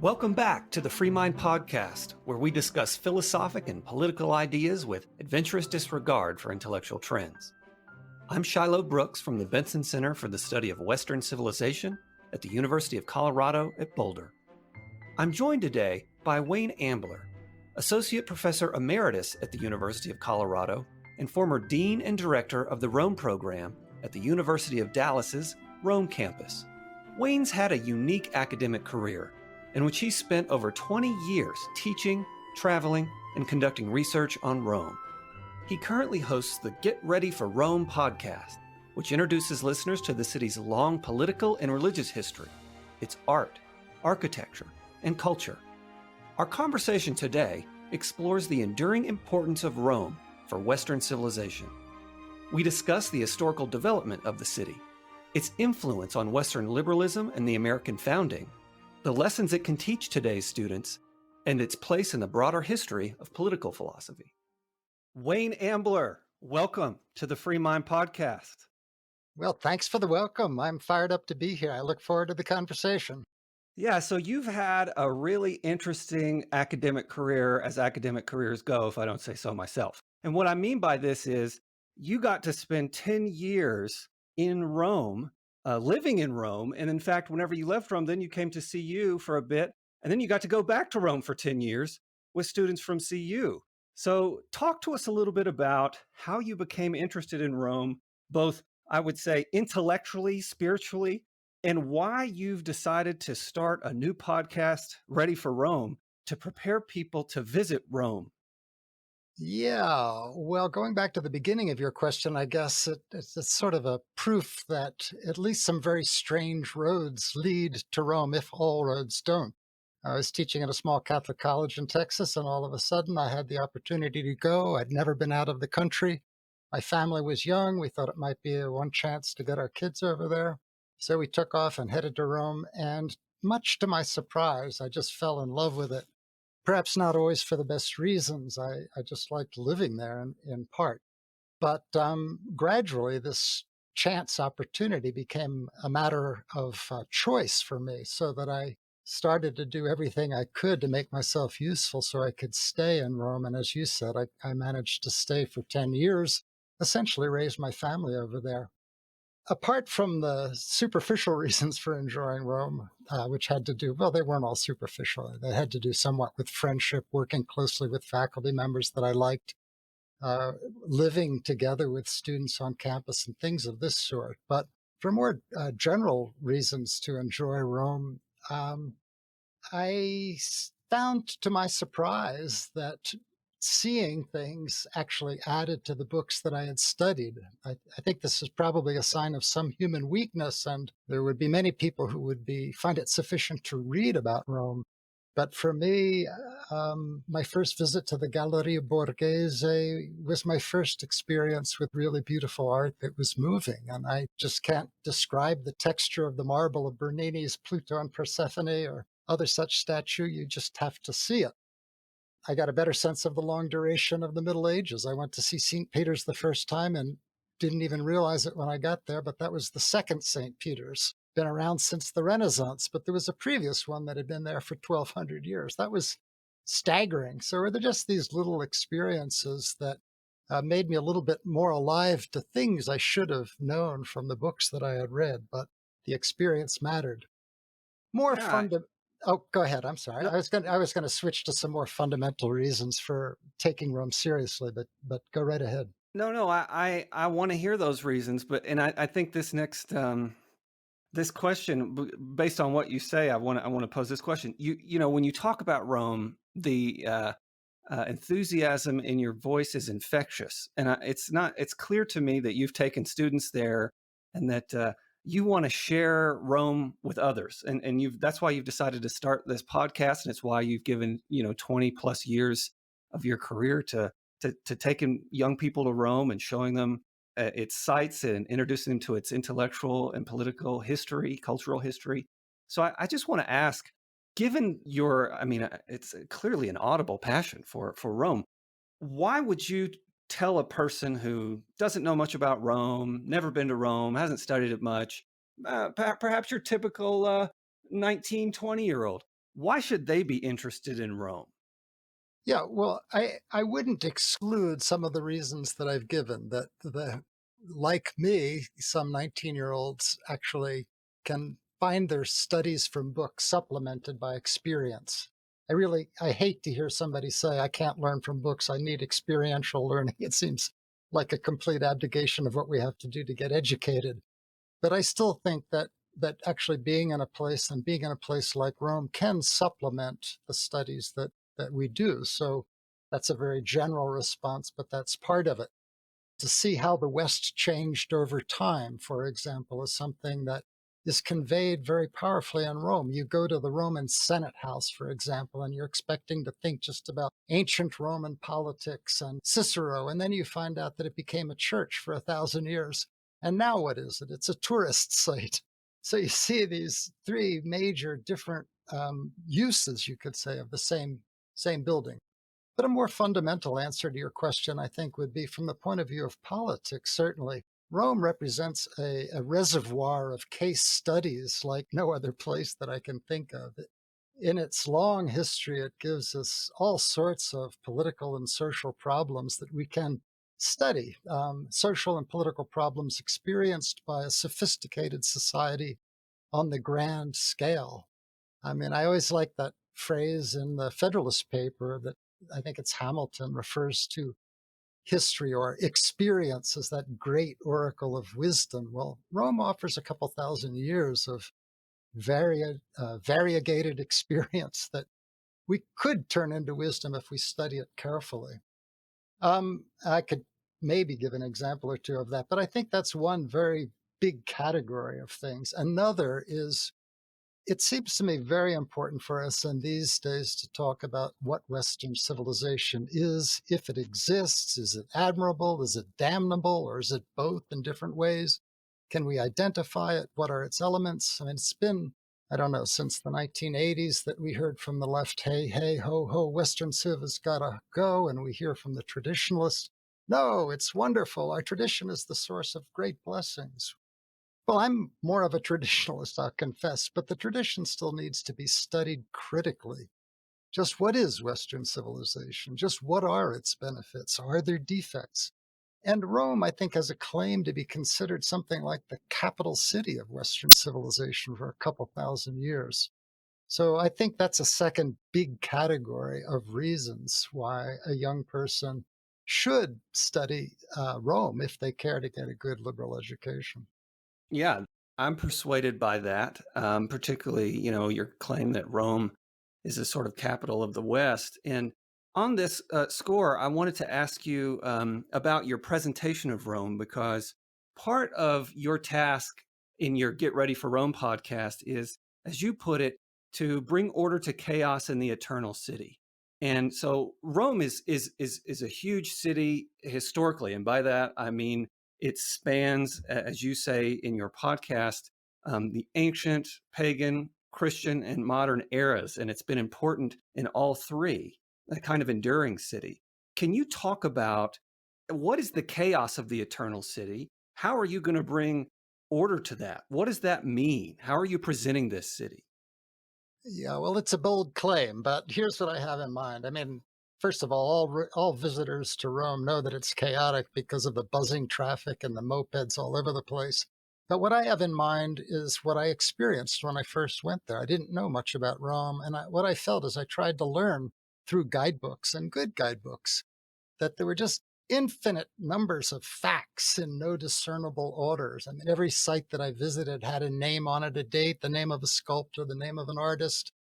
Welcome back to the Free Mind Podcast, where we discuss philosophic and political ideas with adventurous disregard for intellectual trends. I'm Shiloh Brooks from the Benson Center for the Study of Western Civilization at the University of Colorado at Boulder. I'm joined today by Wayne Ambler, Associate Professor Emeritus at the University of Colorado and former Dean and Director of the Rome Program at the University of Dallas's Rome campus. Wayne's had a unique academic career in which he spent over 20 years teaching, traveling, and conducting research on Rome. He currently hosts the Get Ready for Rome podcast, which introduces listeners to the city's long political and religious history, its art, architecture, and culture. Our conversation today explores the enduring importance of Rome for Western civilization. We discuss the historical development of the city, its influence on Western liberalism and the American founding, the lessons it can teach today's students, and its place in the broader history of political philosophy. Wayne Ambler, welcome to the Free Mind Podcast. Well, thanks for the welcome. I'm fired up to be here. I look forward to the conversation. Yeah, so you've had a really interesting academic career, as academic careers go, if I don't say so myself. And what I mean by this is you got to spend 10 years in Rome, living in Rome. And in fact, whenever you left Rome, then you came to CU for a bit, and then you got to go back to Rome for 10 years with students from CU. So talk to us a little bit about how you became interested in Rome, both, I would say, intellectually, spiritually, and why you've decided to start a new podcast, Ready for Rome, to prepare people to visit Rome. Yeah, well, going back to the beginning of your question, I guess it's sort of a proof that at least some very strange roads lead to Rome, if all roads don't. I was teaching at a small Catholic college in Texas, and all of a sudden I had the opportunity to go. I'd never been out of the country. My family was young. We thought it might be a one chance to get our kids over there. So we took off and headed to Rome, and much to my surprise, I just fell in love with it. Perhaps not always for the best reasons. I just liked living there in part. But gradually, this chance opportunity became a matter of choice for me, so that I started to do everything I could to make myself useful so I could stay in Rome. And as you said, I managed to stay for 10 years, essentially raised my family over there. Apart from the superficial reasons for enjoying Rome, which had to do, well, they weren't all superficial. They had to do somewhat with friendship, working closely with faculty members that I liked, living together with students on campus and things of this sort. But for more general reasons to enjoy Rome, I found to my surprise that seeing things actually added to the books that I had studied. I think this is probably a sign of some human weakness, and there would be many people who would find it sufficient to read about Rome. But for me, my first visit to the Galleria Borghese was my first experience with really beautiful art that was moving. And I just can't describe the texture of the marble of Bernini's Pluto and Persephone or other such statue. You just have to see it. I got a better sense of the long duration of the Middle Ages. I went to see St. Peter's the first time and didn't even realize it when I got there, but that was the second St. Peter's. Been around since the Renaissance, but there was a previous one that had been there for 1,200 years. That was staggering. So they're just these little experiences that made me a little bit more alive to things I should have known from the books that I had read, but the experience mattered. More fundamental. Oh, go ahead. I'm sorry. No. I was going to switch to some more fundamental reasons for taking Rome seriously, but go right ahead. No, I want to hear those reasons, and I think this next this question, based on what you say, I want to pose this question. You know, when you talk about Rome, the enthusiasm in your voice is infectious, and it's clear to me that you've taken students there, and that you want to share Rome with others, and that's why you've decided to start this podcast, and it's why you've given 20 plus years of your career to taking young people to Rome and showing them its sites and introducing them to its intellectual and political history, cultural history. So I just want to ask, given it's clearly an audible passion for Rome, why would you tell a person who doesn't know much about Rome, never been to Rome, hasn't studied it much, perhaps your typical 19, 20-year-old, Why should they be interested in Rome? Yeah, well, I wouldn't exclude some of the reasons that I've given, that like me, some 19-year-olds actually can find their studies from books supplemented by experience. I hate to hear somebody say, I can't learn from books, I need experiential learning. It seems like a complete abdication of what we have to do to get educated. But I still think that actually being in a place, and being in a place like Rome, can supplement the studies that we do. So that's a very general response, but that's part of it. To see how the West changed over time, for example, is something that is conveyed very powerfully in Rome. You go to the Roman Senate House, for example, and you're expecting to think just about ancient Roman politics and Cicero, and then you find out that it became a church for 1,000 years. And now what is it? It's a tourist site. So you see these three major different uses, you could say, of the same building. But a more fundamental answer to your question, I think, would be from the point of view of politics, certainly. Rome represents a reservoir of case studies like no other place that I can think of. In its long history, it gives us all sorts of political and social problems that we can study, social and political problems experienced by a sophisticated society on the grand scale. I mean, I always like that phrase in the Federalist paper that I think it's Hamilton refers to history or experience as that great oracle of wisdom. Well, Rome offers a couple thousand years of variegated experience that we could turn into wisdom if we study it carefully. I could maybe give an example or two of that, but I think that's one very big category of things. Another is, it seems to me very important for us in these days to talk about what Western civilization is, if it exists. Is it admirable? Is it damnable? Or is it both in different ways? Can we identify it? What are its elements? I mean, it's been, I don't know, since the 1980s that we heard from the left, hey, hey, ho, ho, Western civ has got to go. And we hear from the traditionalists, no, it's wonderful. Our tradition is the source of great blessings. Well, I'm more of a traditionalist, I'll confess, but the tradition still needs to be studied critically. Just what is Western civilization? Just what are its benefits? Are there defects? And Rome, I think, has a claim to be considered something like the capital city of Western civilization for a couple thousand years. So I think that's a second big category of reasons why a young person should study Rome if they care to get a good liberal education. Yeah, I'm persuaded by that, particularly, your claim that Rome is a sort of capital of the West. And on this score, I wanted to ask you about your presentation of Rome, because part of your task in your Get Ready for Rome podcast is, as you put it, to bring order to chaos in the eternal city. And so Rome is a huge city historically, and by that I mean it spans, as you say in your podcast, the ancient, pagan, Christian, and modern eras, and it's been important in all three, a kind of enduring city. Can you talk about what is the chaos of the eternal city? How are you going to bring order to that? What does that mean? How are you presenting this city? Yeah, well, it's a bold claim, but here's what I have in mind. I mean, first of all visitors to Rome know that it's chaotic because of the buzzing traffic and the mopeds all over the place. But what I have in mind is what I experienced when I first went there. I didn't know much about Rome, and what I felt is I tried to learn through guidebooks, and good guidebooks, that there were just infinite numbers of facts in no discernible orders. I mean, every site that I visited had a name on it, a date, the name of a sculptor, the name of an artist,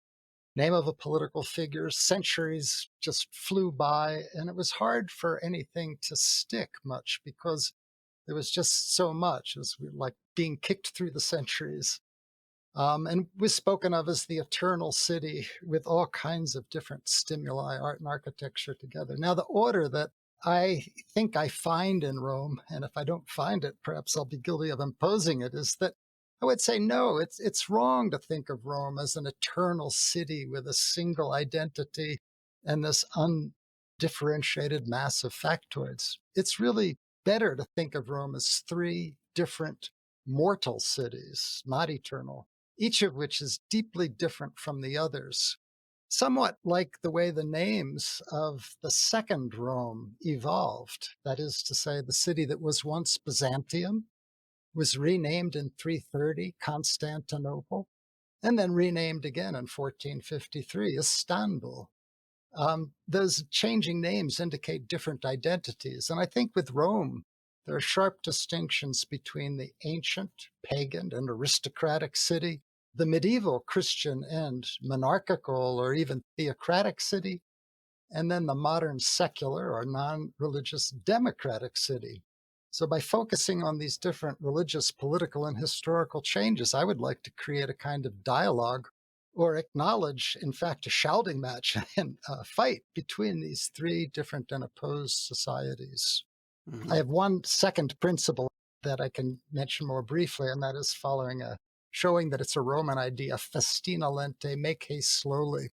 name of a political figure. Centuries just flew by, and it was hard for anything to stick much because there was just so much. It was like being kicked through the centuries. And was spoken of as the eternal city with all kinds of different stimuli, art and architecture together. Now, the order that I think I find in Rome, and if I don't find it, perhaps I'll be guilty of imposing it, is that I would say no, it's wrong to think of Rome as an eternal city with a single identity and this undifferentiated mass of factoids. It's really better to think of Rome as three different mortal cities, not eternal, each of which is deeply different from the others. somewhat like the way the names of the second Rome evolved. That is to say, the city that was once Byzantium was renamed in 330 Constantinople, and then renamed again in 1453 Istanbul. Those changing names indicate different identities. And I think with Rome, there are sharp distinctions between the ancient, pagan, and aristocratic city, the medieval Christian and monarchical or even theocratic city, and then the modern secular or non religious democratic city. So, by focusing on these different religious, political, and historical changes, I would like to create a kind of dialogue or acknowledge, in fact, a shouting match and a fight between these three different and opposed societies. I Hmm. have one second principle that I can mention more briefly, and that is following showing that it's a Roman idea, festina lente, make haste slowly.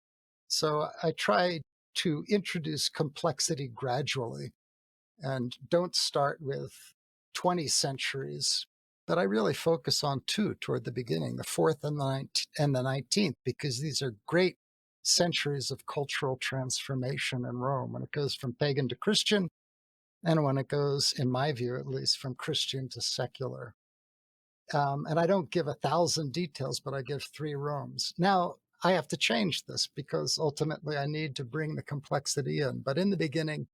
So I try to introduce complexity gradually and don't start with 20 centuries, but I really focus on two toward the beginning, the fourth and the 19th, because these are great centuries of cultural transformation in Rome when it goes from pagan to Christian, and when it goes, in my view at least, from Christian to secular. And I don't give 1,000 details, but I give three Romes. Now, I have to change this because ultimately I need to bring the complexity in. But in the beginning,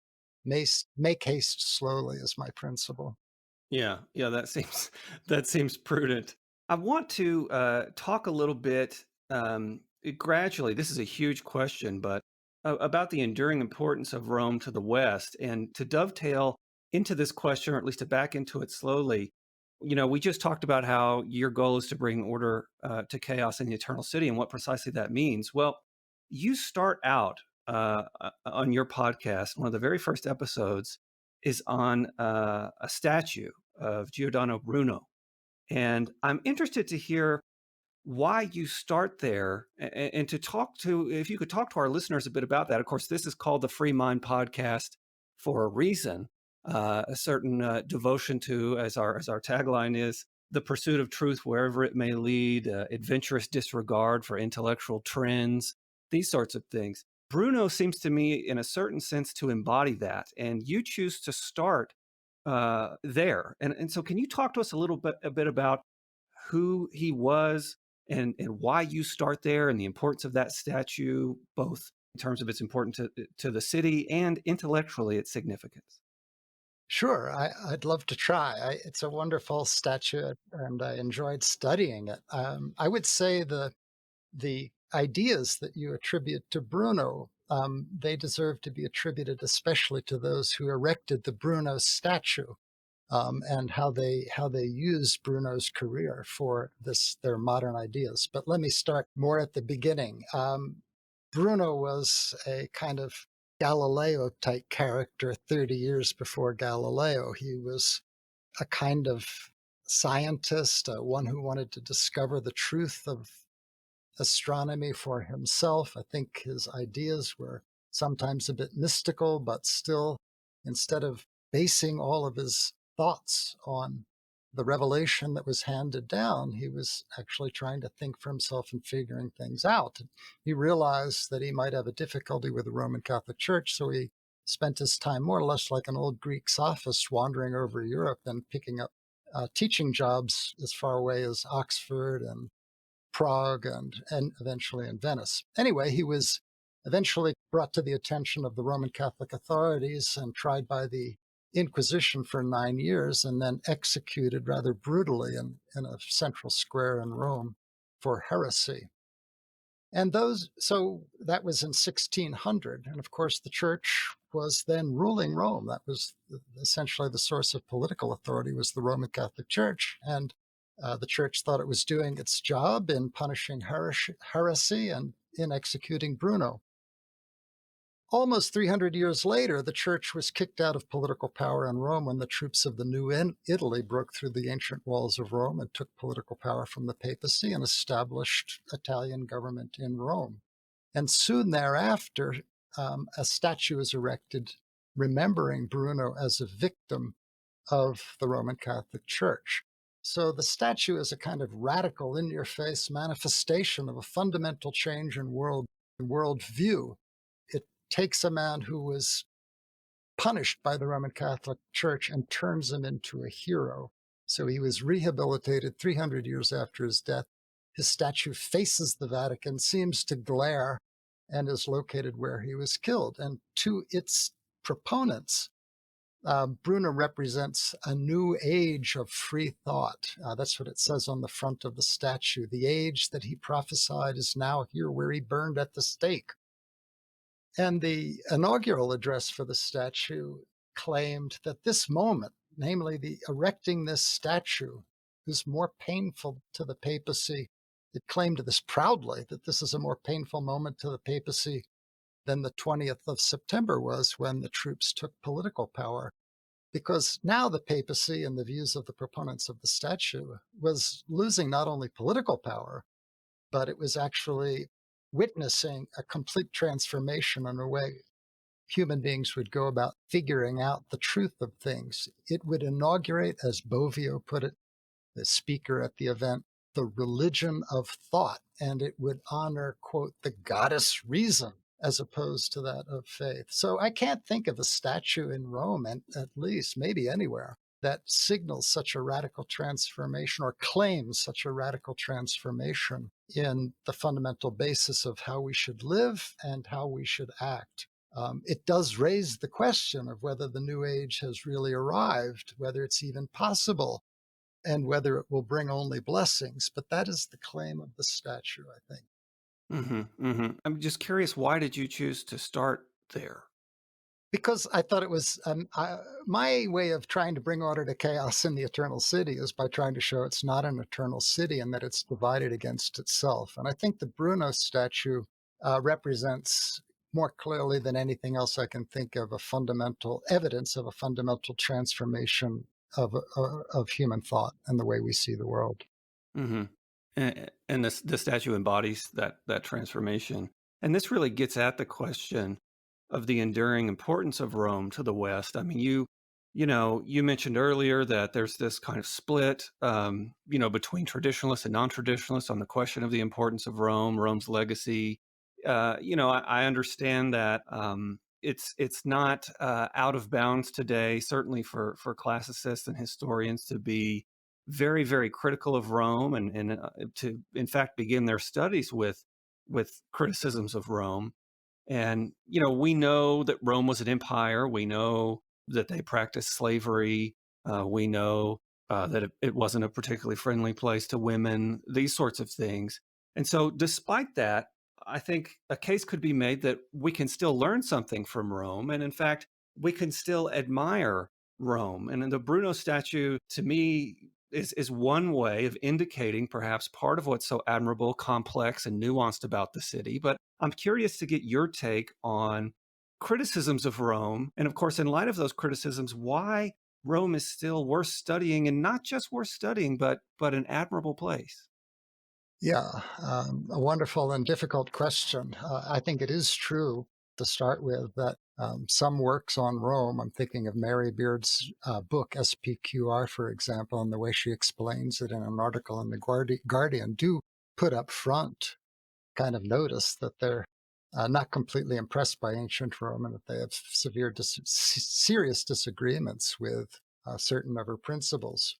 make haste slowly is my principle. Yeah, yeah, that seems prudent. I want to talk a little bit gradually. This is a huge question, but about the enduring importance of Rome to the West, and to dovetail into this question, or at least to back into it slowly. We just talked about how your goal is to bring order to chaos in the eternal city, and what precisely that means. Well, you start out on your podcast. One of the very first episodes is on a statue of Giordano Bruno. And I'm interested to hear why you start there, and to talk to, if you could talk to our listeners a bit about that. Of course, this is called the Free Mind Podcast for a reason, a certain devotion to, as our tagline is, the pursuit of truth wherever it may lead, adventurous disregard for intellectual trends, these sorts of things. Bruno seems to me, in a certain sense, to embody that, and you choose to start there. And so, can you talk to us a bit about who he was, and why you start there, and the importance of that statue, both in terms of its importance to the city and intellectually its significance? Sure, I'd love to try. It's a wonderful statue, and I enjoyed studying it. I would say the ideas that you attribute to Bruno, they deserve to be attributed especially to those who erected the Bruno statue, and how they use Bruno's career for their modern ideas. But let me start more at the beginning. Bruno was a kind of Galileo type character 30 years before Galileo. He was a kind of scientist, one who wanted to discover the truth of astronomy for himself. I think his ideas were sometimes a bit mystical, but still, instead of basing all of his thoughts on the revelation that was handed down, he was actually trying to think for himself and figuring things out. He realized that he might have a difficulty with the Roman Catholic Church, so he spent his time more or less like an old Greek sophist wandering over Europe and picking up teaching jobs as far away as Oxford and Prague and eventually in Venice. Anyway, he was eventually brought to the attention of the Roman Catholic authorities and tried by the Inquisition for 9 years and then executed rather brutally in a central square in Rome for heresy. So that was in 1600. And of course, the church was then ruling Rome. That was essentially the source of political authority, was the Roman Catholic Church. And the church thought it was doing its job in punishing heresy and in executing Bruno. Almost 300 years later, the church was kicked out of political power in Rome when the troops of the New Italy broke through the ancient walls of Rome and took political power from the papacy and established Italian government in Rome. And soon thereafter, a statue was erected remembering Bruno as a victim of the Roman Catholic Church. So the statue is a kind of radical, in your face manifestation of a fundamental change in world worldview. It takes a man who was punished by the Roman Catholic Church and turns him into a hero. So he was rehabilitated 300 years after his death. His statue faces the Vatican, seems to glare, and is located where he was killed. And to its proponents, Bruno represents a new age of free thought. That's what it says on the front of the statue. The age that he prophesied is now here, where he burned at the stake. And the inaugural address for the statue claimed that this moment, namely the erecting this statue, is more painful to the papacy. It claimed this proudly, that this is a more painful moment to the papacy than the 20th of September was, when the troops took political power. Because now the papacy, in the views of the proponents of the statue, was losing not only political power, but it was actually witnessing a complete transformation in a way human beings would go about figuring out the truth of things. It would inaugurate, as Bovio put it, the speaker at the event, the religion of thought, and it would honor, quote, the goddess reason, as opposed to that of faith. So I can't think of a statue in Rome, and at least maybe anywhere, that signals such a radical transformation or claims such a radical transformation in the fundamental basis of how we should live and how we should act. It does raise the question of whether the new age has really arrived, whether it's even possible, and whether it will bring only blessings. But that is the claim of the statue, I think. I'm just curious, why did you choose to start there? Because I thought it was my way of trying to bring order to chaos in the eternal city is by trying to show it's not an eternal city and that it's divided against itself. And I think the Bruno statue represents more clearly than anything else I can think of a fundamental evidence of a fundamental transformation of human thought and the way we see the world. Mm-hmm. And the statue embodies that transformation. And this really gets at the question of the enduring importance of Rome to the West. I mean, you mentioned earlier that there's this kind of split, between traditionalists and non-traditionalists on the question of the importance of Rome, Rome's legacy. I understand that it's not out of bounds today, certainly for classicists and historians, to be very, very critical of Rome and to, in fact, begin their studies with criticisms of Rome. And, we know that Rome was an empire. We know that they practiced slavery. We know that it wasn't a particularly friendly place to women, these sorts of things. And so despite that, I think a case could be made that we can still learn something from Rome. And in fact, we can still admire Rome. And the Bruno statue, to me, is one way of indicating perhaps part of what's so admirable, complex, and nuanced about the city. But I'm curious to get your take on criticisms of Rome. And of course, in light of those criticisms, why Rome is still worth studying, and not just worth studying, but an admirable place. Yeah, a wonderful and difficult question. I think it is true to start with that some works on Rome, I'm thinking of Mary Beard's book, SPQR, for example, and the way she explains it in an article in the Guardian, do put up front kind of notice that they're not completely impressed by ancient Rome and that they have serious disagreements with certain of her principles.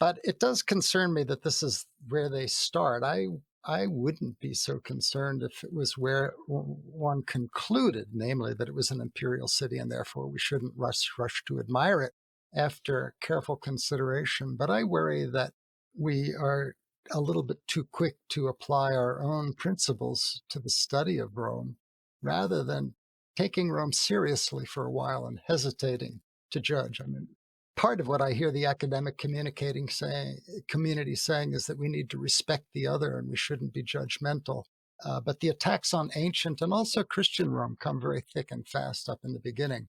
But it does concern me that this is where they start. I wouldn't be so concerned if it was where one concluded, namely that it was an imperial city and therefore we shouldn't rush to admire it after careful consideration. But I worry that we are a little bit too quick to apply our own principles to the study of Rome, rather than taking Rome seriously for a while and hesitating to judge. I mean, part of what I hear the academic community saying is that we need to respect the other and we shouldn't be judgmental. But the attacks on ancient and also Christian Rome come very thick and fast up in the beginning.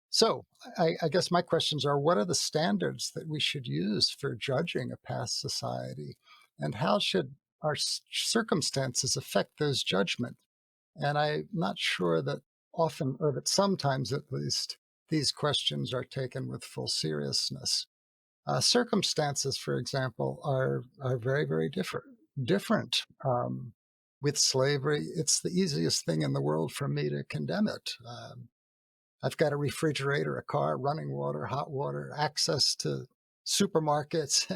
So I guess my questions are, what are the standards that we should use for judging a past society? And how should our circumstances affect those judgments? And I'm not sure that often, or that sometimes at least, these questions are taken with full seriousness. Circumstances, for example, are very, very different. with slavery, it's the easiest thing in the world for me to condemn it. I've got a refrigerator, a car, running water, hot water, access to supermarkets,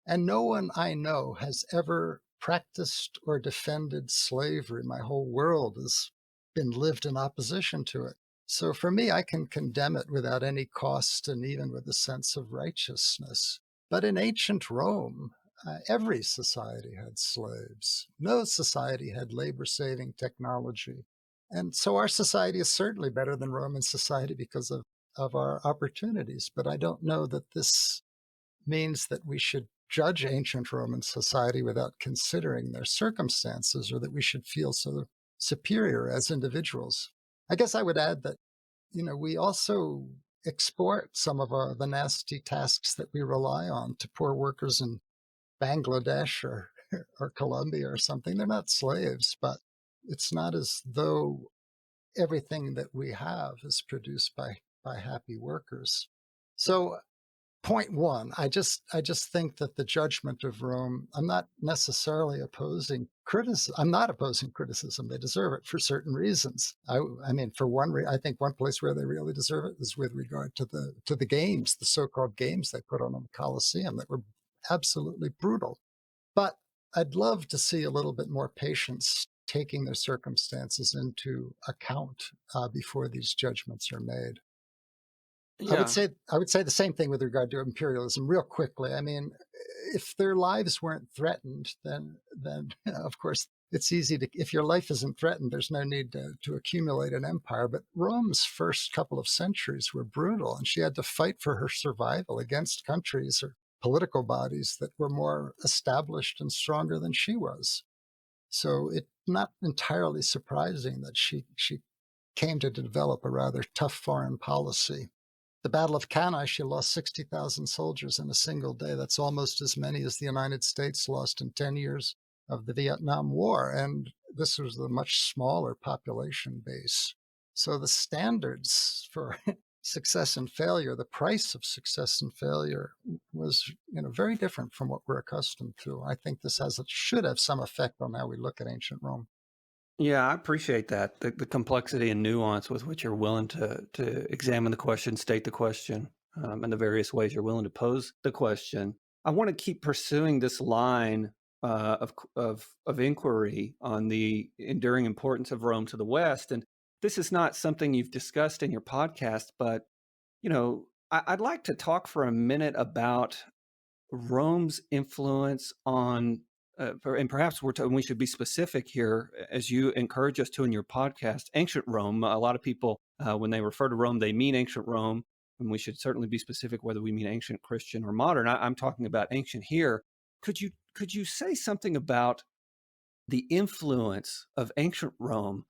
and no one I know has ever practiced or defended slavery. My whole world has been lived in opposition to it. So for me, I can condemn it without any cost and even with a sense of righteousness. But in ancient Rome, every society had slaves. No society had labor-saving technology. And so our society is certainly better than Roman society because of our opportunities. But I don't know that this means that we should judge ancient Roman society without considering their circumstances, or that we should feel so superior as individuals. I guess I would add that, we also export some of the nasty tasks that we rely on to poor workers in Bangladesh or Colombia or something. They're not slaves, but it's not as though everything that we have is produced by happy workers. So point one, I just think that the judgment of Rome, I'm not necessarily opposing criticism. I'm not opposing criticism. They deserve it for certain reasons. I mean, for one, I think one place where they really deserve it is with regard to the games, the so-called games they put on the Colosseum that were absolutely brutal. But I'd love to see a little bit more patience taking their circumstances into account before these judgments are made. Yeah. I would say the same thing with regard to imperialism real quickly. I mean, if their lives weren't threatened, then of course it's easy to, if your life isn't threatened, there's no need to accumulate an empire. But Rome's first couple of centuries were brutal, and she had to fight for her survival against countries or political bodies that were more established and stronger than she was. So it's not entirely surprising that she came to develop a rather tough foreign policy. The Battle of Cannae, she lost 60,000 soldiers in a single day. That's almost as many as the United States lost in 10 years of the Vietnam War. And this was a much smaller population base. So the standards for success and failure, the price of success and failure was, very different from what we're accustomed to. I think this should have some effect on how we look at ancient Rome. Yeah, I appreciate that. The complexity and nuance with which you're willing to examine the question, state the question, and the various ways you're willing to pose the question. I want to keep pursuing this line of inquiry on the enduring importance of Rome to the West. And this is not something you've discussed in your podcast, but I'd like to talk for a minute about Rome's influence on, and perhaps we should be specific here, as you encourage us to in your podcast, ancient Rome. A lot of people, when they refer to Rome, they mean ancient Rome, and we should certainly be specific whether we mean ancient Christian or modern. I'm talking about ancient here. Could you say something about the influence of ancient Rome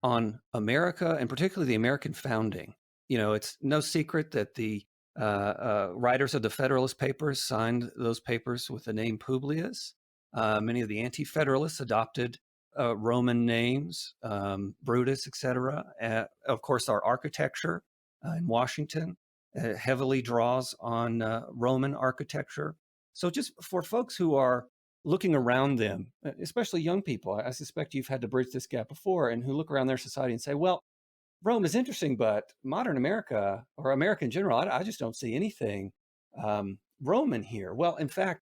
on America, and particularly the American founding? It's no secret that the writers of the Federalist Papers signed those papers with the name Publius. Many of the Anti-Federalists adopted Roman names, Brutus, etc. Of course, our architecture in Washington heavily draws on Roman architecture. So just for folks who are looking around them, especially young people, I suspect you've had to bridge this gap before, and who look around their society and say, well, Rome is interesting, but modern America, or America in general, I just don't see anything Roman here. Well, in fact,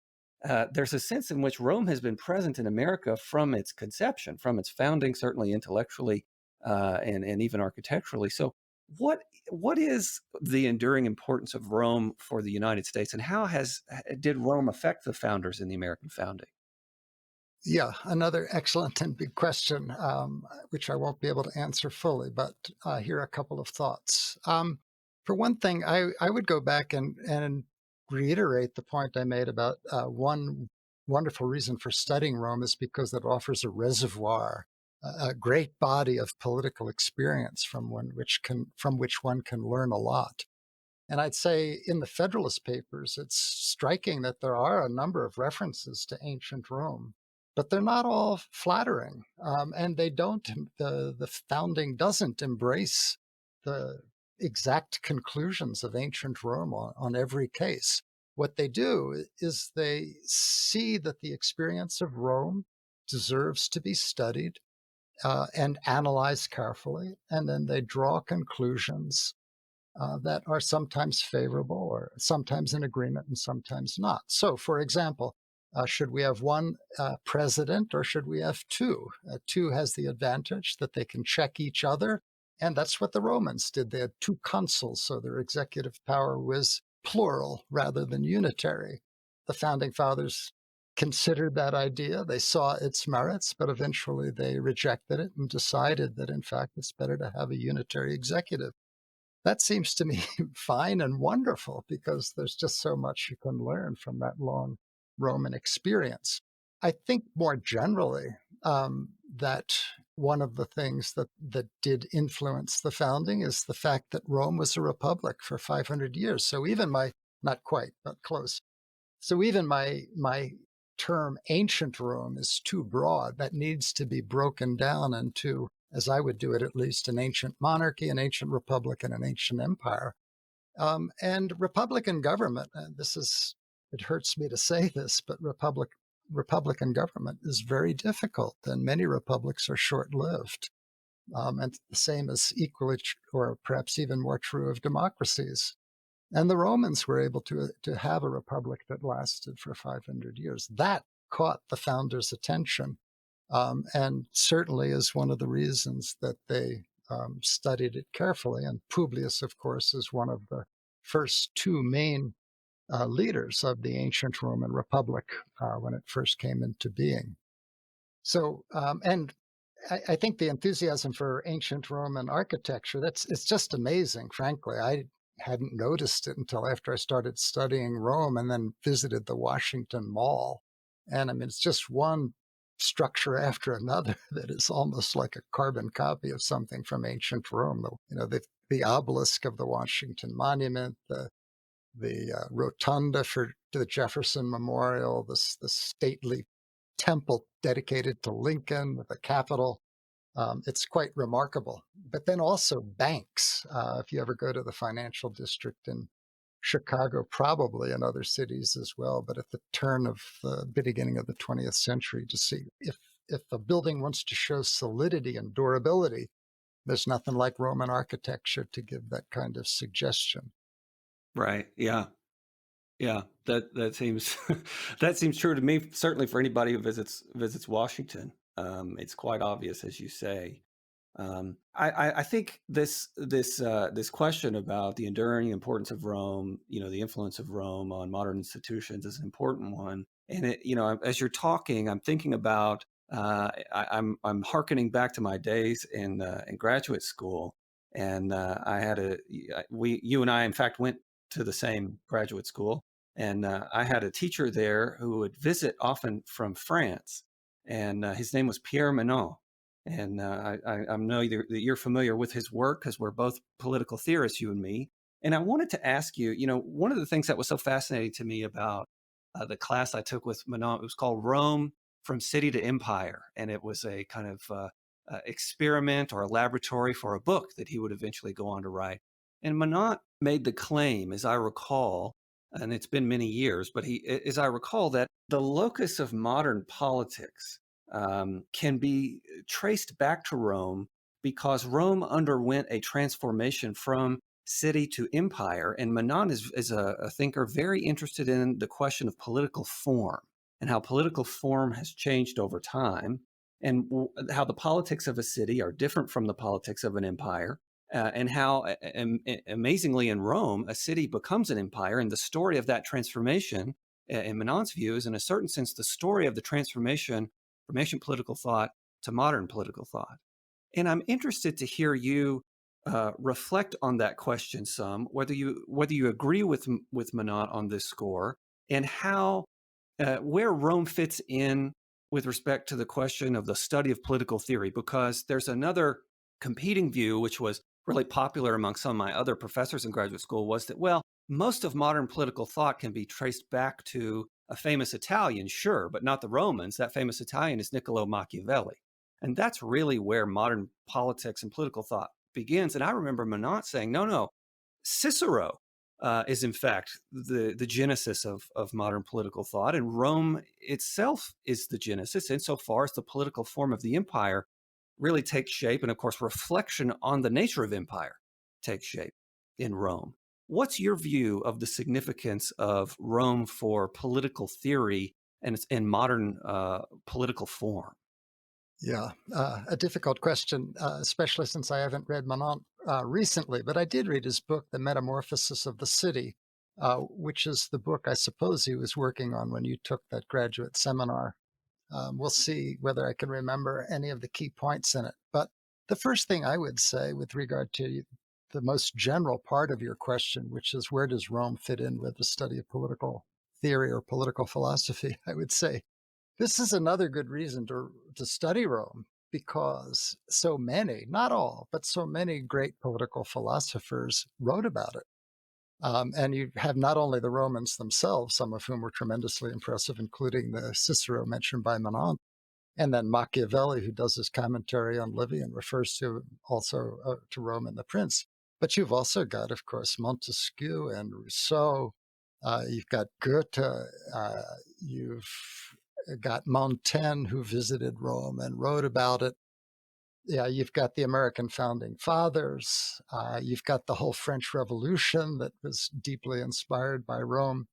there's a sense in which Rome has been present in America from its conception, from its founding, certainly intellectually and even architecturally. So what is the enduring importance of Rome for the United States, and how did Rome affect the founders in the American founding? Yeah, another excellent and big question, which I won't be able to answer fully, but here are a couple of thoughts. For one thing, I would go back and reiterate the point I made about one wonderful reason for studying Rome is because it offers a reservoir, a great body of political experience from which one can learn a lot. And I'd say in the Federalist Papers, it's striking that there are a number of references to ancient Rome, but they're not all flattering. And the founding doesn't embrace the exact conclusions of ancient Rome on every case. What they do is they see that the experience of Rome deserves to be studied and analyzed carefully, and then they draw conclusions that are sometimes favorable or sometimes in agreement and sometimes not. So, for example, should we have one president or should we have two? Two has the advantage that they can check each other. And that's what the Romans did. They had two consuls, so their executive power was plural rather than unitary. The founding fathers considered that idea. They saw its merits, but eventually they rejected it and decided that, in fact, it's better to have a unitary executive. That seems to me fine and wonderful because there's just so much you can learn from that long Roman experience. I think more generally that one of the things that did influence the founding is the fact that Rome was a republic for 500 years. So even not quite, but close. So even my term ancient Rome is too broad. That needs to be broken down into, as I would do it at least, an ancient monarchy, an ancient republic, and an ancient empire. And Republican government, and it hurts me to say this, but Republican government is very difficult, and many republics are short-lived. And the same is equally, or perhaps even more true of democracies. And the Romans were able to have a republic that lasted for 500 years. That caught the founders' attention, and certainly is one of the reasons that they studied it carefully. And Publius, of course, is one of the first two main leaders of the ancient Roman Republic when it first came into being. So, and I think the enthusiasm for ancient Roman architecture, it's just amazing, frankly. I hadn't noticed it until after I started studying Rome and then visited the Washington Mall. And I mean, it's just one structure after another that is almost like a carbon copy of something from ancient Rome. The obelisk of the Washington Monument, the rotunda for the Jefferson Memorial, the stately temple dedicated to Lincoln, the Capitol. It's quite remarkable. But then also banks. If you ever go to the financial district in Chicago, probably in other cities as well, but at the turn of the beginning of the 20th century, to see if a building wants to show solidity and durability, there's nothing like Roman architecture to give that kind of suggestion. Right. Yeah. Yeah. That seems that seems true to me. Certainly for anybody who visits Washington, it's quite obvious, as you say. I think this question about the enduring importance of Rome, the influence of Rome on modern institutions, is an important one. And as you're talking, I'm thinking about I'm hearkening back to my days in graduate school, and you and I in fact went to the same graduate school, and I had a teacher there who would visit often from France, and his name was Pierre Menot. And I know that you're familiar with his work because we're both political theorists, you and me. And I wanted to ask you, one of the things that was so fascinating to me about the class I took with Manon, it was called Rome from City to Empire. And it was a kind of experiment or a laboratory for a book that he would eventually go on to write. And Manon made the claim, as I recall, and it's been many years, but as I recall, that the locus of modern politics can be traced back to Rome because Rome underwent a transformation from city to empire. And Manon is a thinker very interested in the question of political form and how political form has changed over time, and how the politics of a city are different from the politics of an empire. And how amazingly in Rome, a city becomes an empire. And the story of that transformation, in Manon's view, is in a certain sense the story of the transformation from ancient political thought to modern political thought. And I'm interested to hear you reflect on that question some, whether you agree with Manon on this score, and how where Rome fits in with respect to the question of the study of political theory, because there's another competing view, which was really popular among some of my other professors in graduate school, was that, well, most of modern political thought can be traced back to a famous Italian, sure, but not the Romans. That famous Italian is Niccolo Machiavelli. And that's really where modern politics and political thought begins. And I remember Manon saying, no, Cicero is in fact the genesis of modern political thought, and Rome itself is the genesis insofar as the political form of the empire really takes shape, and of course reflection on the nature of empire takes shape in Rome. What's your view of the significance of Rome for political theory and modern political form? Yeah, a difficult question, especially since I haven't read Manon recently, but I did read his book, The Metamorphosis of the City, which is the book I suppose he was working on when you took that graduate seminar. We'll see whether I can remember any of the key points in it. But the first thing I would say with regard to the most general part of your question, which is where does Rome fit in with the study of political theory or political philosophy, I would say this is another good reason to study Rome because so many, not all, but so many great political philosophers wrote about it. And you have not only the Romans themselves, some of whom were tremendously impressive, including the Cicero mentioned by Manon, and then Machiavelli, who does his commentary on Livy and refers to also to Rome and the Prince. But you've also got, of course, Montesquieu and Rousseau. You've got Goethe. You've got Montaigne, who visited Rome and wrote about it. Yeah, you've got the American founding fathers. You've got the whole French Revolution that was deeply inspired by Rome.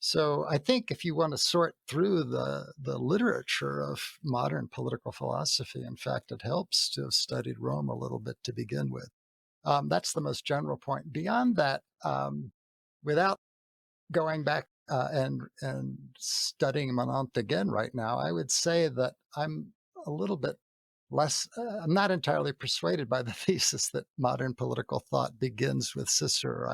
So I think if you want to sort through the literature of modern political philosophy, in fact, it helps to have studied Rome a little bit to begin with. That's the most general point. Beyond that, without going back and studying Manant again right now, I would say that I'm a little bit less, I'm not entirely persuaded by the thesis that modern political thought begins with Cicero.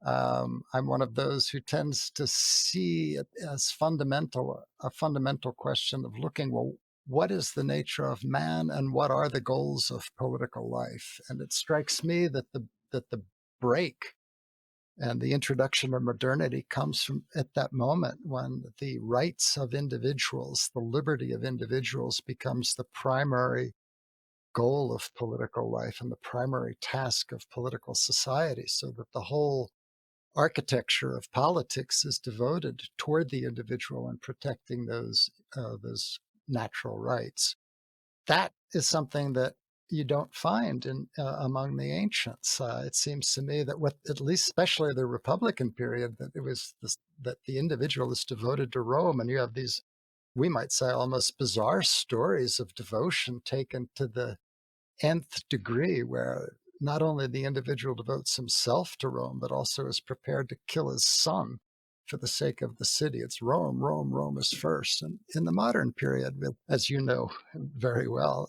I'm one of those who tends to see it as a fundamental question of looking, well, what is the nature of man and what are the goals of political life? And it strikes me that the break and the introduction of modernity comes from at that moment when the rights of individuals, the liberty of individuals becomes the primary goal of political life and the primary task of political society, so that the whole architecture of politics is devoted toward the individual and protecting those natural rights. That is something that you don't find in among the ancients. It seems to me that what, at least especially the Republican period, that it was that the individual is devoted to Rome, and you have these, we might say, almost bizarre stories of devotion taken to the nth degree, where not only the individual devotes himself to Rome, but also is prepared to kill his son for the sake of the city. It's Rome, Rome, Rome is first. And in the modern period, as you know very well,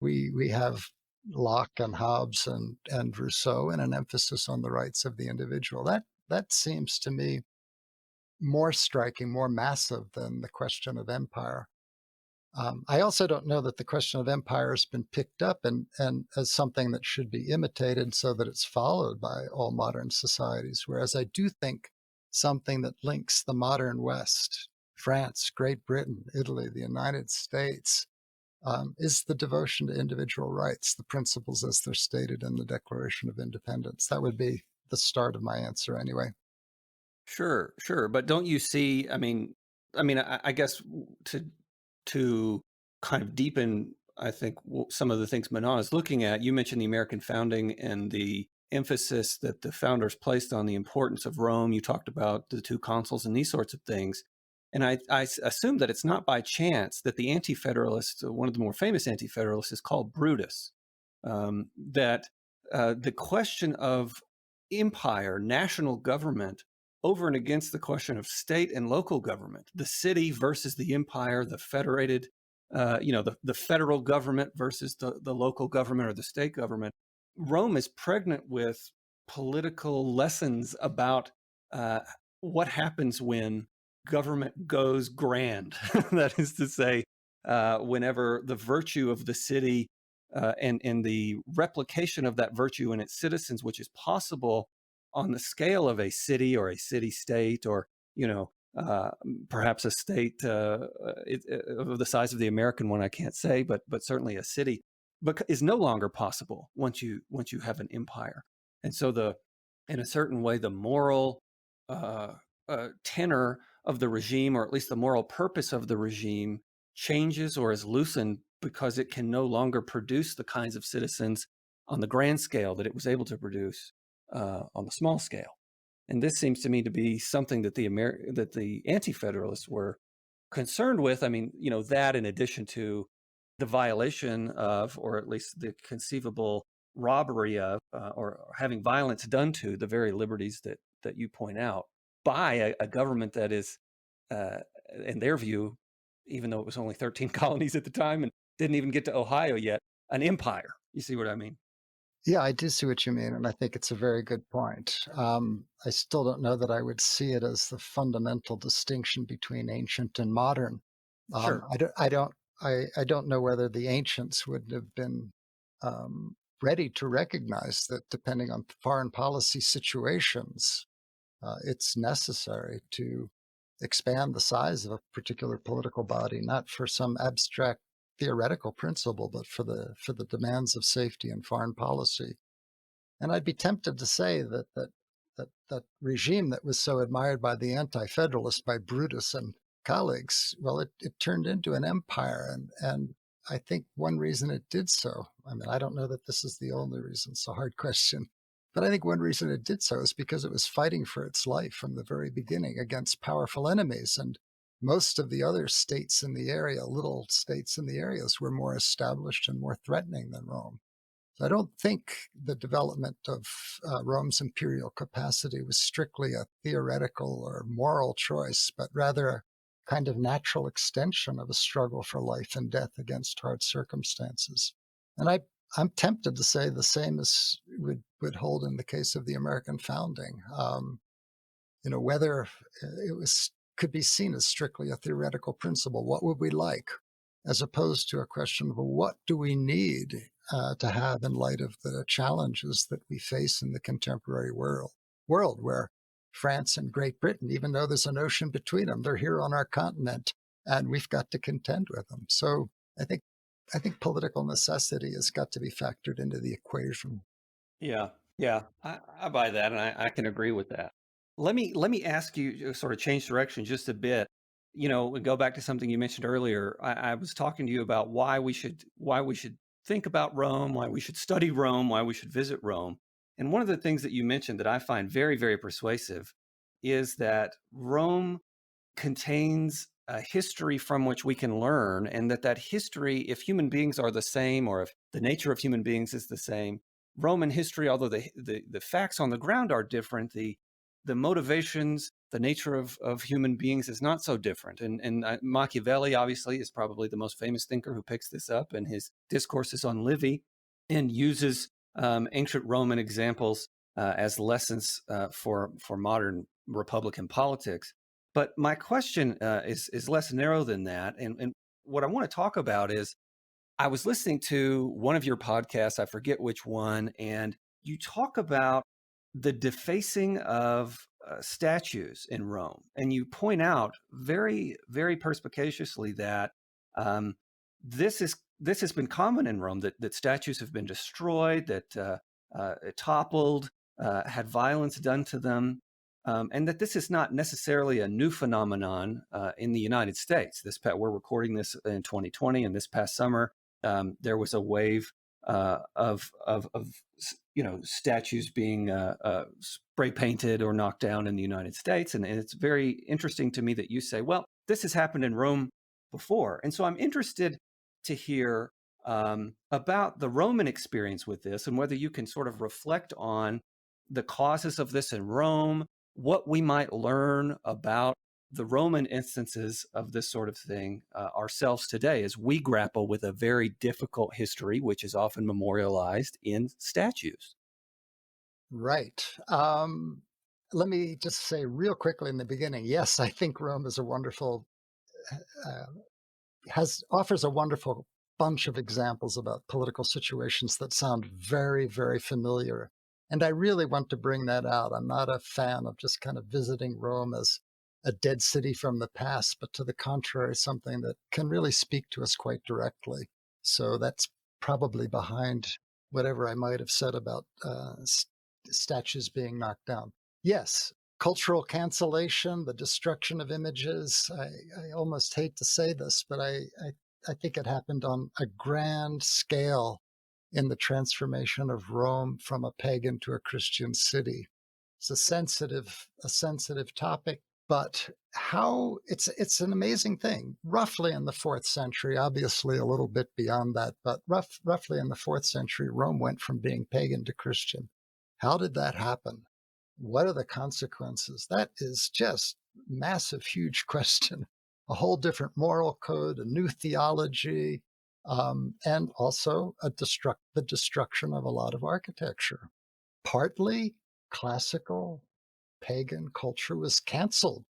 we have Locke and Hobbes and Rousseau, and an emphasis on the rights of the individual. That seems to me more striking, more massive than the question of empire. I also don't know that the question of empire has been picked up and as something that should be imitated so that it's followed by all modern societies. Whereas I do think something that links the modern West, France, Great Britain, Italy, the United States, is the devotion to individual rights, the principles as they're stated in the Declaration of Independence. That would be the start of my answer anyway. Sure, sure. But don't you see, I guess to kind of deepen, I think, some of the things Manon is looking at, you mentioned the American founding and the emphasis that the founders placed on the importance of Rome. You talked about the two consuls and these sorts of things. And I assume that it's not by chance that the anti-federalist, one of the more famous anti-federalists, is called Brutus. That the question of empire, national government, over and against the question of state and local government, the city versus the empire, the federated, the federal government versus the local government or the state government. Rome is pregnant with political lessons about what happens when government goes grand. That is to say, whenever the virtue of the city and the replication of that virtue in its citizens, which is possible on the scale of a city or a city-state, or perhaps a state of the size of the American one, I can't say, but certainly a city, but is no longer possible once you have an empire. And so in a certain way, the moral uh, tenor of the regime, or at least the moral purpose of the regime, changes or is loosened because it can no longer produce the kinds of citizens on the grand scale that it was able to produce on the small scale. And this seems to me to be something that the anti-federalists were concerned with. I mean, that in addition to the violation of, or at least the conceivable robbery of, or having violence done to the very liberties that you point out by a government that is, uh, in their view, even though it was only 13 colonies at the time and didn't even get to Ohio yet, an empire. You see what I mean? Yeah, I do see what you mean, and I think it's a very good point. I still don't know that I would see it as the fundamental distinction between ancient and modern. Sure. I don't know whether the ancients would have been ready to recognize that, depending on foreign policy situations, it's necessary to expand the size of a particular political body, not for some abstract theoretical principle, but for the demands of safety and foreign policy. And I'd be tempted to say that regime that was so admired by the anti-federalists, by Brutus and colleagues, well, it turned into an empire, and I think one reason it did so. I mean, I don't know that this is the only reason. It's a hard question. But I think one reason it did so is because it was fighting for its life from the very beginning against powerful enemies. And most of the other states in the area, little states in the areas, were more established and more threatening than Rome. So I don't think the development of Rome's imperial capacity was strictly a theoretical or moral choice, but rather a kind of natural extension of a struggle for life and death against hard circumstances. And I'm tempted to say the same as would hold in the case of the American founding. Whether could be seen as strictly a theoretical principle. What would we like? As opposed to a question of, well, what do we need to have in light of the challenges that we face in the contemporary world where France and Great Britain, even though there's an ocean between them, they're here on our continent, and we've got to contend with them. So I think political necessity has got to be factored into the equation. Yeah, yeah, I buy that, and I can agree with that. Let me ask you, sort of change direction just a bit. And go back to something you mentioned earlier. I was talking to you about why we should think about Rome, why we should study Rome, why we should visit Rome. And one of the things that you mentioned that I find very, very persuasive is that Rome contains a history from which we can learn, and that history, if human beings are the same, or if the nature of human beings is the same, Roman history, although the facts on the ground are different, the motivations, the nature of human beings is not so different. And Machiavelli, obviously, is probably the most famous thinker who picks this up in his discourses on Livy, and uses ancient Roman examples as lessons for modern Republican politics. But my question is less narrow than that. And what I want to talk about is, I was listening to one of your podcasts, I forget which one, and you talk about the defacing of statues in Rome. And you point out very, very perspicaciously that this has been common in Rome, that statues have been destroyed, that toppled, had violence done to them. And that this is not necessarily a new phenomenon in the United States. We're recording this in 2020, and this past summer, there was a wave of statues being spray painted or knocked down in the United States. And it's very interesting to me that you say, well, this has happened in Rome before. And so I'm interested to hear about the Roman experience with this, and whether you can sort of reflect on the causes of this in Rome, what we might learn about the Roman instances of this sort of thing ourselves today, as we grapple with a very difficult history, which is often memorialized in statues. Right. Let me just say real quickly in the beginning, yes, I think Rome is a wonderful uh, offers a wonderful bunch of examples about political situations that sound very, very familiar. And I really want to bring that out. I'm not a fan of just kind of visiting Rome as a dead city from the past, but to the contrary, something that can really speak to us quite directly. So that's probably behind whatever I might have said about statues being knocked down. Yes, cultural cancellation, the destruction of images. I almost hate to say this, but I think it happened on a grand scale in the transformation of Rome from a pagan to a Christian city. It's a sensitive topic, but how it's an amazing thing. Roughly in the fourth century, obviously a little bit beyond that, but roughly in the fourth century, Rome went from being pagan to Christian. How did that happen? What are the consequences? That is just massive, huge question. A whole different moral code, a new theology, and also the destruction of a lot of architecture. Partly classical pagan culture was canceled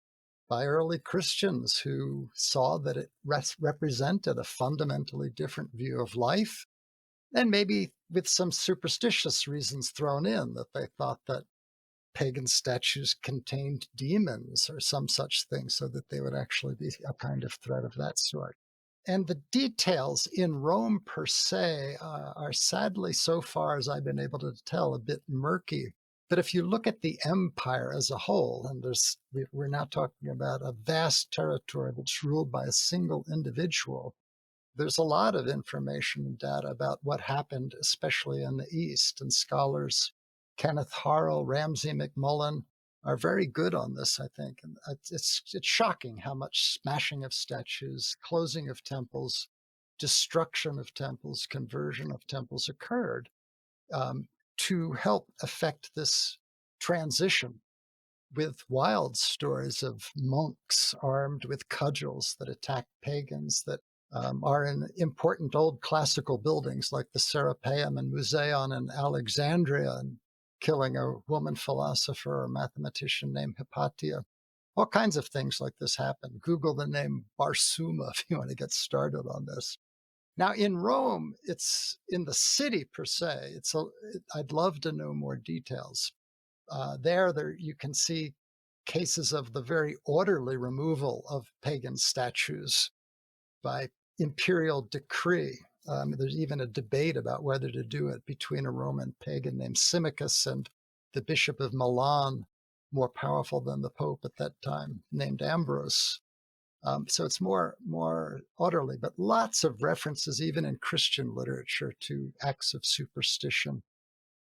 by early Christians who saw that it represented a fundamentally different view of life, and maybe with some superstitious reasons thrown in, that they thought that pagan statues contained demons or some such thing, so that they would actually be a kind of threat of that sort. And the details in Rome per se are sadly, so far as I've been able to tell, a bit murky. But if you look at the empire as a whole, and we're now talking about a vast territory that's ruled by a single individual, there's a lot of information and data about what happened, especially in the East. And scholars Kenneth Harrell, Ramsay McMullen are very good on this, I think. And it's shocking how much smashing of statues, closing of temples, destruction of temples, conversion of temples occurred to help affect this transition, with wild stories of monks armed with cudgels that attack pagans, that are in important old classical buildings like the Serapeum and Museion in Alexandria, and killing a woman philosopher or mathematician named Hypatia. All kinds of things like this happen. Google the name Barsuma if you want to get started on this. Now, in Rome, it's in the city per se. I'd love to know more details. There you can see cases of the very orderly removal of pagan statues by imperial decree. There's even a debate about whether to do it between a Roman pagan named Symmachus and the Bishop of Milan, more powerful than the Pope at that time, named Ambrose. So it's more orderly, but lots of references, even in Christian literature, to acts of superstition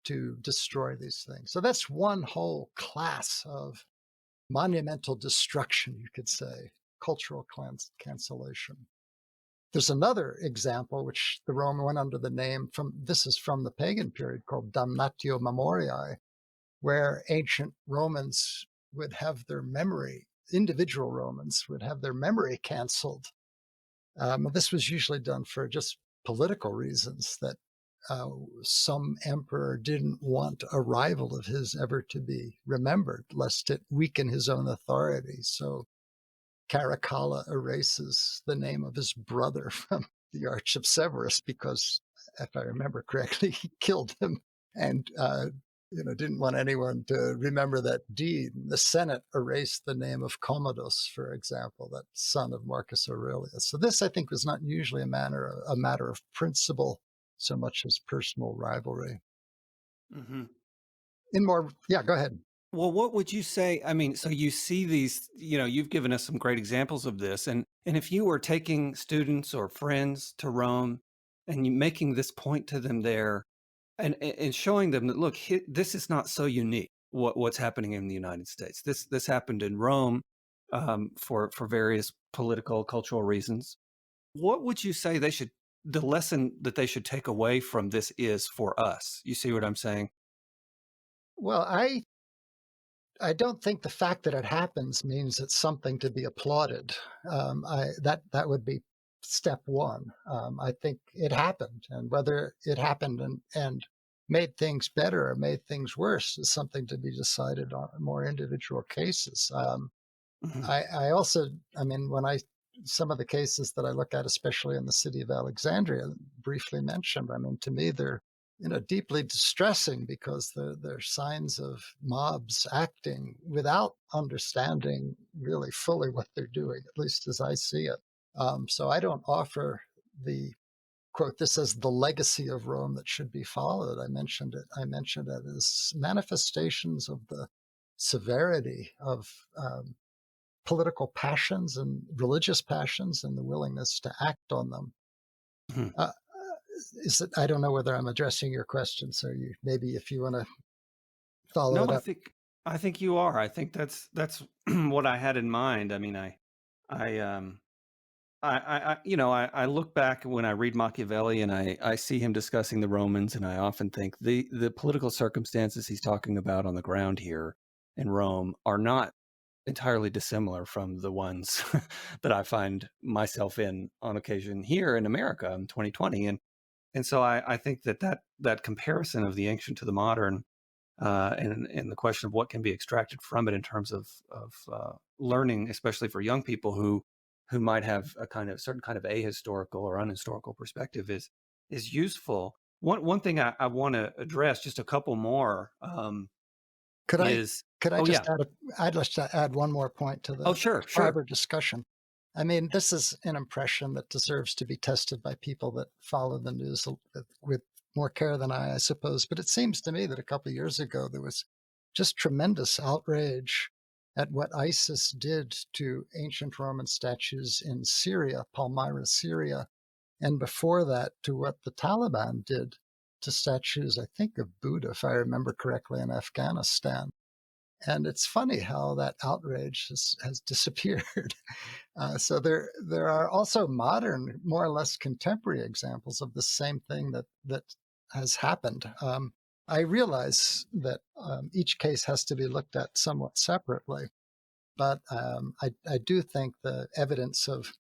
to destroy these things. So that's one whole class of monumental destruction, you could say, cultural cancellation. There's another example, which the Roman went under the name this is from the pagan period, called Damnatio Memorial, where ancient Romans would have their memory, individual Romans would have their memory canceled. This was usually done for just political reasons, that some emperor didn't want a rival of his ever to be remembered, lest it weaken his own authority. So Caracalla erases the name of his brother from the Arch of Severus because, if I remember correctly, he killed him and didn't want anyone to remember that deed. The Senate erased the name of Commodus, for example, that son of Marcus Aurelius. So this, I think, was not usually a matter of principle so much as personal rivalry. Mm-hmm. Yeah, go ahead. Well, what would you say? I mean, so you see these, you've given us some great examples of this. And if you were taking students or friends to Rome and you making this point to them there and showing them that, look, this is not so unique, what's happening in the United States. This happened in Rome for various political, cultural reasons. What would you say the lesson that they should take away from this is for us? You see what I'm saying? Well, I don't think the fact that it happens means it's something to be applauded. That would be step one. I think it happened, and whether it happened and made things better or made things worse is something to be decided on more individual cases. Mm-hmm. I also, some of the cases that I look at, especially in the city of Alexandria, briefly mentioned, to me, they're deeply distressing because they're signs of mobs acting without understanding really fully what they're doing, at least as I see it. So I don't offer the quote this as the legacy of Rome that should be followed. I mentioned it as manifestations of the severity of political passions and religious passions and the willingness to act on them. Mhm. I don't know whether I'm addressing your question, so maybe if you want to follow No, it up. I think you are. I think that's what I had in mind. I mean, I I look back when I read Machiavelli and I see him discussing the Romans, and I often think the political circumstances he's talking about on the ground here in Rome are not entirely dissimilar from the ones that I find myself in on occasion here in America in 2020. And so I think that comparison of the ancient to the modern, and the question of what can be extracted from it in terms of learning, especially for young people who might have a kind of certain kind of ahistorical or unhistorical perspective, is useful. One thing I want to address, just a couple more, Could I is could I oh just yeah, I'd like to add one more point to oh the sure. fiber discussion. I mean, this is an impression that deserves to be tested by people that follow the news with more care than I suppose. But it seems to me that a couple of years ago there was just tremendous outrage at what ISIS did to ancient Roman statues in Syria, Palmyra, Syria, and before that to what the Taliban did to statues, I think of Buddha, if I remember correctly, in Afghanistan. And it's funny how that outrage has disappeared. So there are also modern, more or less contemporary examples of the same thing that has happened. I realize that each case has to be looked at somewhat separately, but I do think the evidence of,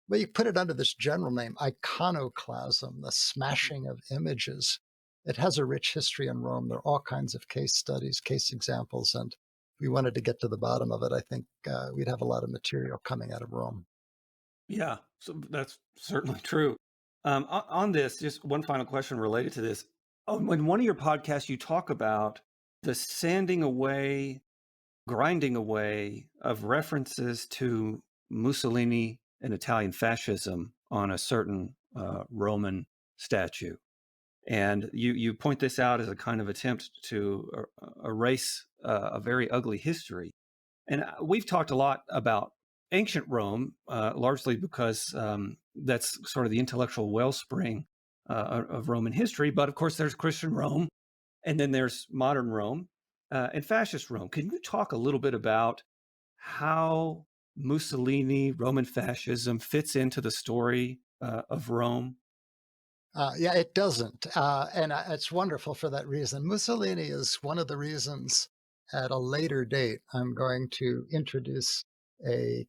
well, you put it under this general name, iconoclasm, the smashing of images. It has a rich history in Rome. There are all kinds of case studies, case examples, and if we wanted to get to the bottom of it, I think we'd have a lot of material coming out of Rome. Yeah, so that's certainly true. On this, just one final question related to this. In one of your podcasts, you talk about the sanding away, grinding away of references to Mussolini and Italian fascism on a certain Roman statue. And you point this out as a kind of attempt to erase a very ugly history. And we've talked a lot about ancient Rome, largely because that's sort of the intellectual wellspring of Roman history. But of course, there's Christian Rome, and then there's modern Rome and fascist Rome. Can you talk a little bit about how Mussolini, Roman fascism fits into the story of Rome? Yeah, it doesn't. And it's wonderful for that reason. Mussolini is one of the reasons at a later date I'm going to introduce a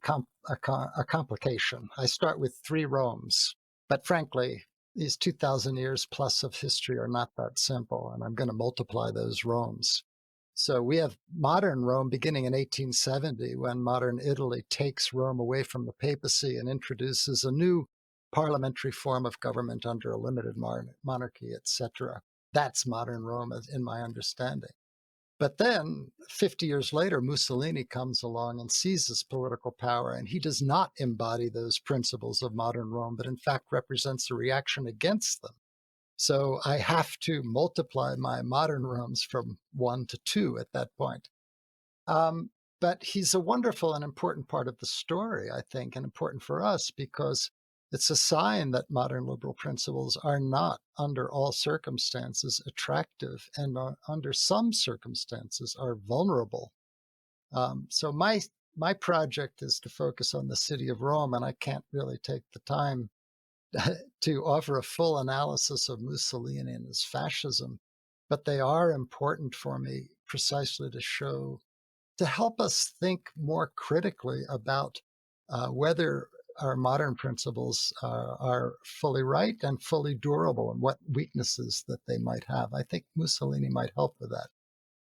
complication. I start with three Romes, but frankly, these 2,000 years plus of history are not that simple, and I'm going to multiply those Romes. So we have modern Rome beginning in 1870 when modern Italy takes Rome away from the papacy and introduces a new parliamentary form of government under a limited monarchy, etc. That's modern Rome, in my understanding. But then 50 years later, Mussolini comes along and seizes political power, and he does not embody those principles of modern Rome, but in fact represents a reaction against them. So I have to multiply my modern Romes from 1 to 2 at that point. Um, but he's a wonderful and important part of the story, I think, and important for us because it's a sign that modern liberal principles are not, under all circumstances, attractive and under some circumstances are vulnerable. So my project is to focus on the city of Rome, and I can't really take the time to offer a full analysis of Mussolini and his fascism, but they are important for me precisely to help us think more critically about whether our modern principles are fully right and fully durable and what weaknesses that they might have. I think Mussolini might help with that.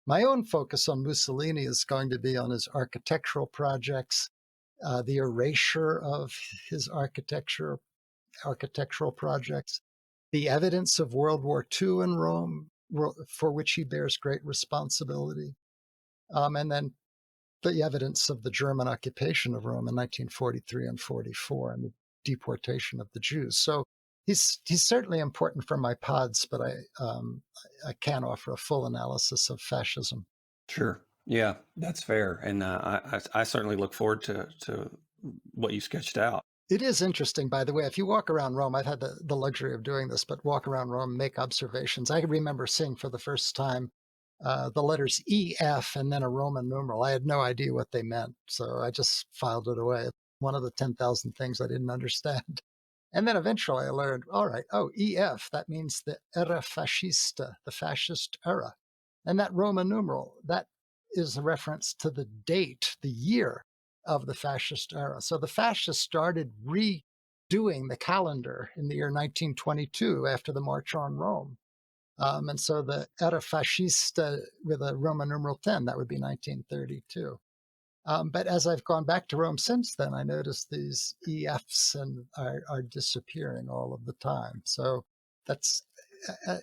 My own focus on Mussolini is going to be on his architectural projects, the erasure of his architectural projects, the evidence of World War II in Rome, for which he bears great responsibility, and then the evidence of the German occupation of Rome in 1943 and 44 and the deportation of the Jews. So He's certainly important for my pods, but I can't offer a full analysis of fascism. Sure. Yeah, that's fair. And I certainly look forward to what you sketched out. It is interesting, by the way. If you walk around Rome, I've had the luxury of doing this, but walk around Rome, make observations. I remember seeing for the first time the letters EF and then a Roman numeral. I had no idea what they meant, so I just filed it away. One of the 10,000 things I didn't understand. And then eventually I learned, all right, oh, EF, that means the era fascista, the fascist era. And that Roman numeral, that is a reference to the date, the year of the fascist era. So the fascists started redoing the calendar in the year 1922 after the March on Rome. And so the era fascista with a Roman numeral 10, that would be 1932. But as I've gone back to Rome since then, I noticed these EFs are disappearing all of the time. So that's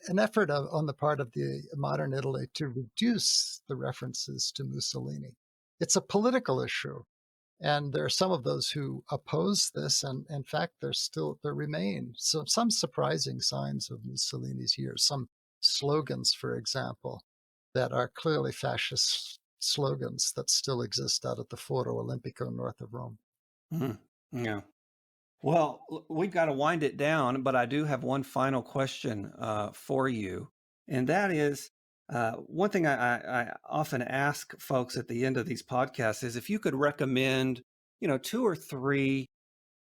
an effort on the part of the modern Italy to reduce the references to Mussolini. It's a political issue. And there are some of those who oppose this, and in fact, there remain some surprising signs of Mussolini's years. Some slogans, for example, that are clearly fascist slogans that still exist out at the Foro Olimpico north of Rome. Yeah. Well, we've got to wind it down, but I do have one final question for you, and that is one thing I often ask folks at the end of these podcasts is if you could recommend, 2 or 3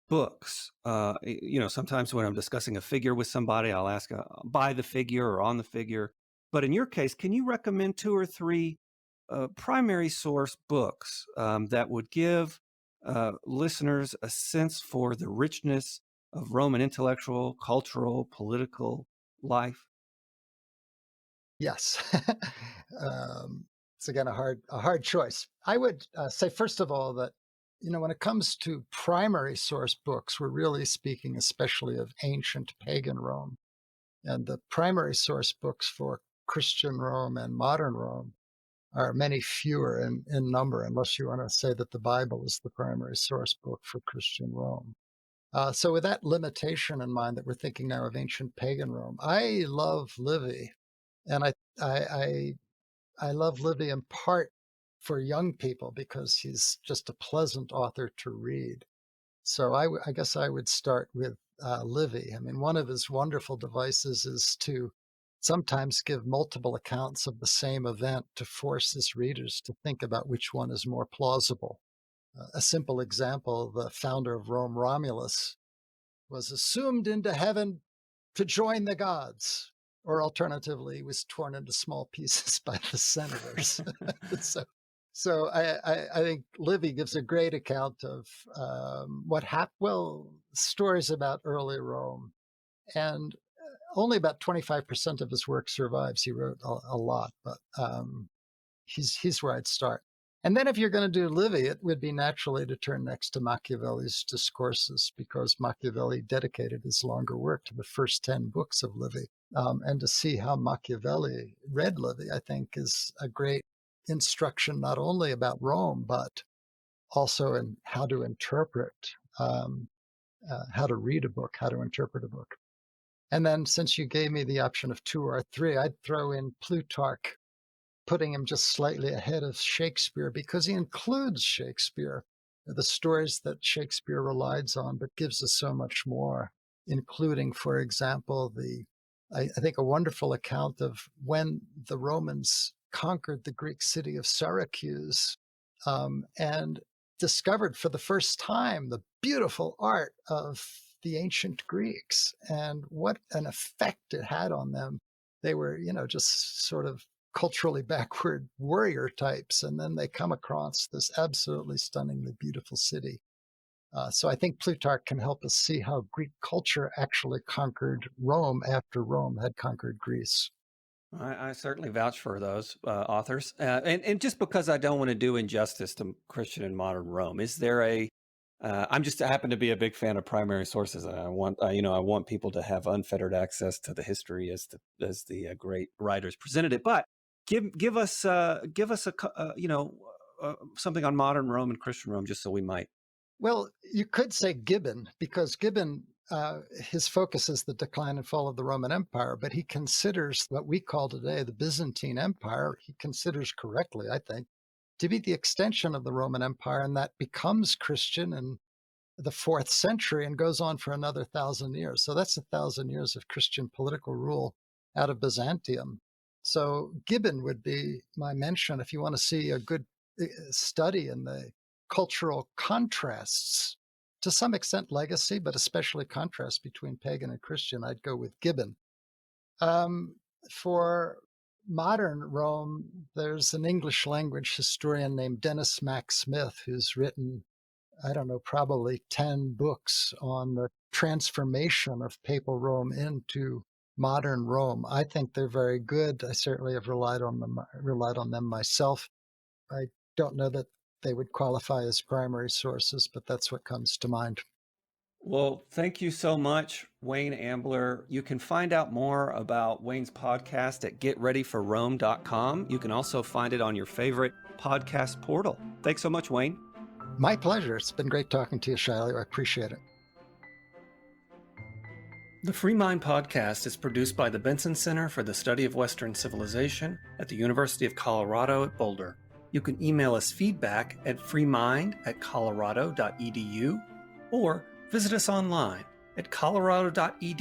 books. Sometimes when I'm discussing a figure with somebody, I'll ask by the figure or on the figure. But in your case, can you recommend 2 or 3 primary source books that would give listeners a sense for the richness of Roman intellectual, cultural, political life? Yes. It's again a hard choice. I would say first of all that when it comes to primary source books, we're really speaking especially of ancient pagan Rome, and the primary source books for Christian Rome and modern Rome are many fewer in number, unless you want to say that the Bible is the primary source book for Christian Rome. So with that limitation in mind, that we're thinking now of ancient pagan Rome, I love Livy, and I I love Livy in part for young people because he's just a pleasant author to read. So I guess I would start with Livy. I mean, one of his wonderful devices is to sometimes give multiple accounts of the same event to force his readers to think about which one is more plausible. A simple example, the founder of Rome, Romulus, was assumed into heaven to join the gods, or alternatively, he was torn into small pieces by the senators. so, so I think Livy gives a great account of what happened. Well, stories about early Rome, and only about 25% of his work survives. He wrote a lot, but he's where I'd start. And then if you're going to do Livy, it would be naturally to turn next to Machiavelli's Discourses, because Machiavelli dedicated his longer work to the first 10 books of Livy. And to see how Machiavelli read Livy, I think, is a great instruction not only about Rome, but also in how to interpret, how to read a book, how to interpret a book. And then since you gave me the option of 2 or 3, I'd throw in Plutarch, putting him just slightly ahead of Shakespeare because he includes Shakespeare, the stories that Shakespeare relies on, but gives us so much more, including, for example, I think a wonderful account of when the Romans conquered the Greek city of Syracuse and discovered for the first time the beautiful art of the ancient Greeks and what an effect it had on them. They were, just sort of culturally backward warrior types, and then they come across this absolutely stunningly beautiful city. So I think Plutarch can help us see how Greek culture actually conquered Rome after Rome had conquered Greece. I certainly vouch for those authors, and just because I don't want to do injustice to Christian and modern Rome, is there a? I happen to be a big fan of primary sources. I want, I want people to have unfettered access to the history as the great writers presented it. But give us something on modern Rome and Christian Rome, just so we might. Well, you could say Gibbon, because Gibbon his focus is the decline and fall of the Roman Empire, but he considers what we call today the Byzantine Empire, he considers correctly, I think, to be the extension of the Roman Empire, and that becomes Christian in the 4th century and goes on for another 1,000 years. So that's 1,000 years of Christian political rule out of Byzantium. So Gibbon would be my mention if you want to see a good study in the cultural contrasts, to some extent legacy, but especially contrast between pagan and Christian. I'd go with Gibbon. For modern Rome, there's an English language historian named Dennis Mack Smith who's written, I don't know, probably 10 books on the transformation of papal Rome into modern Rome. I think they're very good. I certainly have relied on them myself. I don't know that they would qualify as primary sources, but that's what comes to mind. Well, thank you so much, Wayne Ambler. You can find out more about Wayne's podcast at getreadyforrome.com. You can also find it on your favorite podcast portal. Thanks so much, Wayne. My pleasure. It's been great talking to you, Shiloh. I appreciate it. The Free Mind Podcast is produced by the Benson Center for the Study of Western Civilization at the University of Colorado at Boulder. You can email us feedback at freemind@colorado.edu or visit us online at colorado.edu